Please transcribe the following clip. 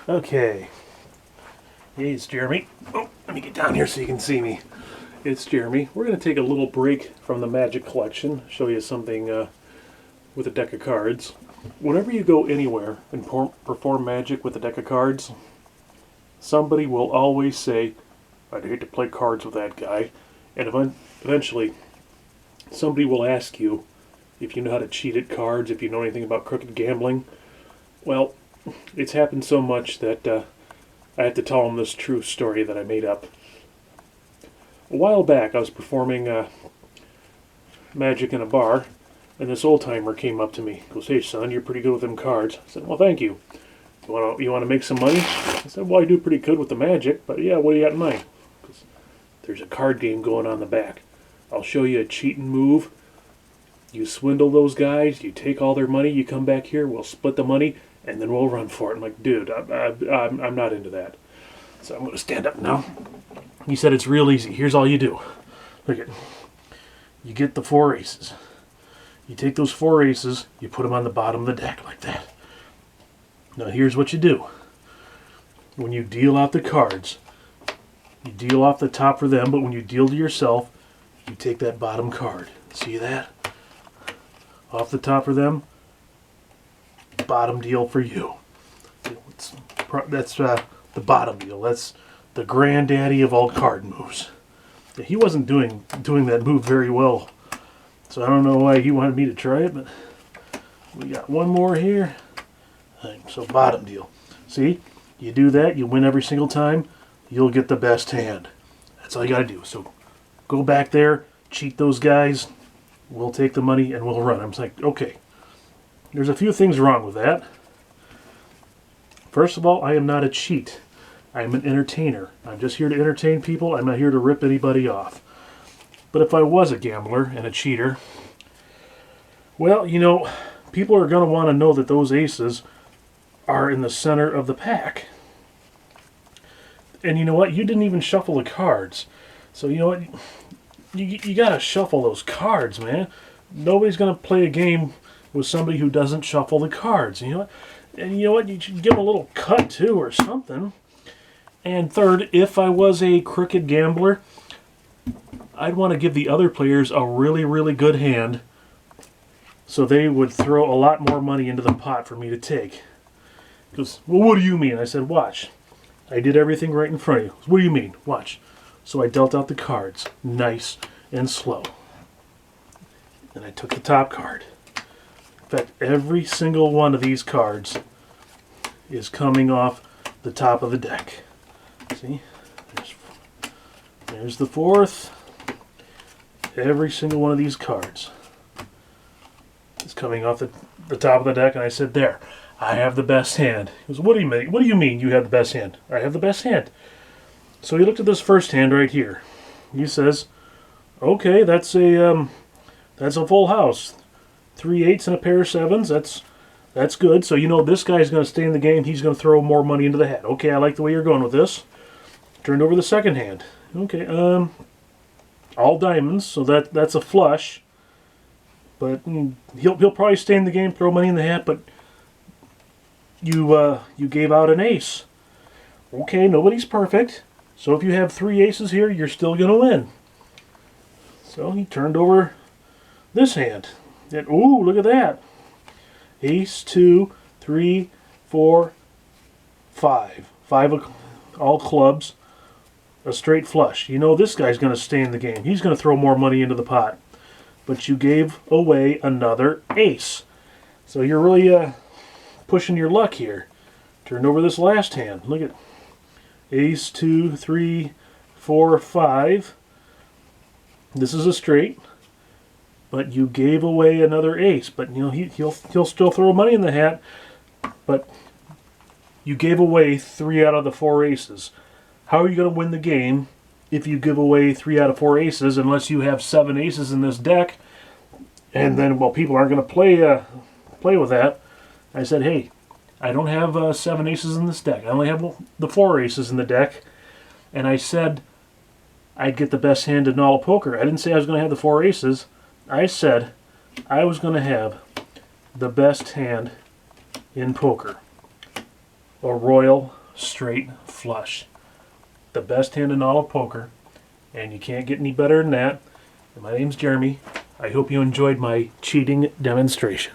Okay. Hey, it's Jeremy. Oh, let me get down here so you can see me. It's Jeremy. We're going to take a little break from the Magic collection, show you something with a deck of cards. Whenever you go anywhere and perform Magic with a deck of cards, somebody will always say, I'd hate to play cards with that guy. And eventually, somebody will ask you if you know how to cheat at cards, if you know anything about crooked gambling. Well, it's happened so much that I have to tell them this true story that I made up. A while back, I was performing Magic in a bar, and this old-timer came up to me. He goes, "Hey, son, you're pretty good with them cards." I said, "Well, thank you. You want to make some money?" I said, "Well, I do pretty good with the Magic, but yeah, what do you got in mind?" He goes, "There's a card game going on in the back. I'll show you a cheating move. You swindle those guys, you take all their money, you come back here, we'll split the money, and then we'll run for it." I'm like, "Dude, I'm not into that." So I'm going to stand up now. He said, "It's real easy. Here's all you do. Look at, you get the 4 aces. You take those 4 aces, you put them on the bottom of the deck like that. Now here's what you do. When you deal out the cards, you deal off the top for them, but when you deal to yourself, you take that bottom card. See that? Off the top for them, bottom deal for you." That's the bottom deal. That's the granddaddy of all card moves. He wasn't doing that move very well, so I don't know why he wanted me to try it, but we got one more here. So bottom deal. See, you do that, you win every single time, you'll get the best hand. That's all you got to do. So go back there, cheat those guys, we'll take the money and we'll run. I'm like, okay. There's a few things wrong with that. First of all, I am not a cheat. I'm an entertainer. I'm just here to entertain people. I'm not here to rip anybody off. But if I was a gambler and a cheater, well, you know, people are going to want to know that those aces are in the center of the pack. And you know what? You didn't even shuffle the cards. So you know what? You got to shuffle those cards, man. Nobody's going to play a game with somebody who doesn't shuffle the cards. You know what? And you know what? You should give them a little cut, too, or something. And third, if I was a crooked gambler, I'd want to give the other players a really, really good hand so they would throw a lot more money into the pot for me to take. He goes, "Well, what do you mean?" I said, "Watch. I did everything right in front of you." He goes, "What do you mean?" "Watch." So I dealt out the cards, nice and slow. And I took the top card. In fact, every single one of these cards is coming off the top of the deck. See? There's the 4th. Every single one of these cards is coming off the top of the deck, and I said, "There, I have the best hand." He goes, "What do you mean? What do you mean you have the best hand?" "I have the best hand." So he looked at this first hand right here. He says, "Okay, that's a full house. 3 8s and a pair of 7s. That's good. So you know this guy's going to stay in the game. He's going to throw more money into the hat. Okay, I like the way you're going with this." Turned over the second hand. Okay, all diamonds. So that's a flush. But he'll probably stay in the game, throw money in the hat. But you gave out an ace. Okay, nobody's perfect. So if you have 3 aces here, you're still going to win. So he turned over this hand. And, ooh, look at that. Ace, 2, 3, 4, 5. 5 all clubs. A straight flush. You know this guy's going to stay in the game. He's going to throw more money into the pot. But you gave away another ace. So you're really pushing your luck here. Turned over this last hand. Look at Ace, 2, 3, 4, 5. This is a straight. But you gave away another ace. But you know he'll still throw money in the hat. But you gave away 3 out of the 4 aces. How are you going to win the game if you give away 3 out of 4 aces unless you have 7 aces in this deck? And then, well, people aren't going to play with that. I said, "Hey, I don't have 7 aces in this deck. I only have the 4 aces in the deck." And I said I'd get the best hand in all of poker. I didn't say I was going to have the 4 aces. I said I was going to have the best hand in poker. a royal straight flush. The best hand in all of poker, and you can't get any better than that. And my name's Jeremy. I hope you enjoyed my cheating demonstration.